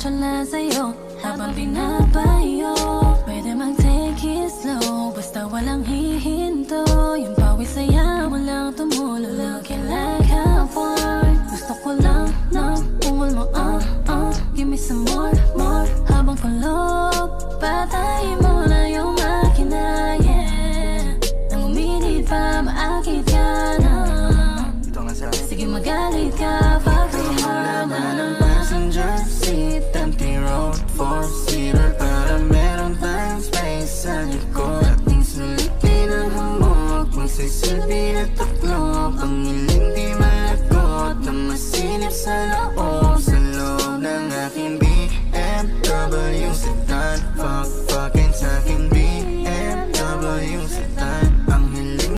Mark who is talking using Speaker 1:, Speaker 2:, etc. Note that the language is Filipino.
Speaker 1: diretso lang sa'yo habang binabayo. Pwede mag-take it slow, basta walang hihinto. Yung pawis saya mo lang tumulo, looking like a porn. Gusto ko lang na ungol mo, give me some more, more. Habang kulob, patayin mo na yung makina, yeah. Nang uminit pa, maakit ka na. Sige magalit ka, fuck the heart na ng
Speaker 2: passenger seat, empty road, four-seater, para meron tayong space sa likod. Ating sulipin ang hamog, magsisilbi na taklo, pangiling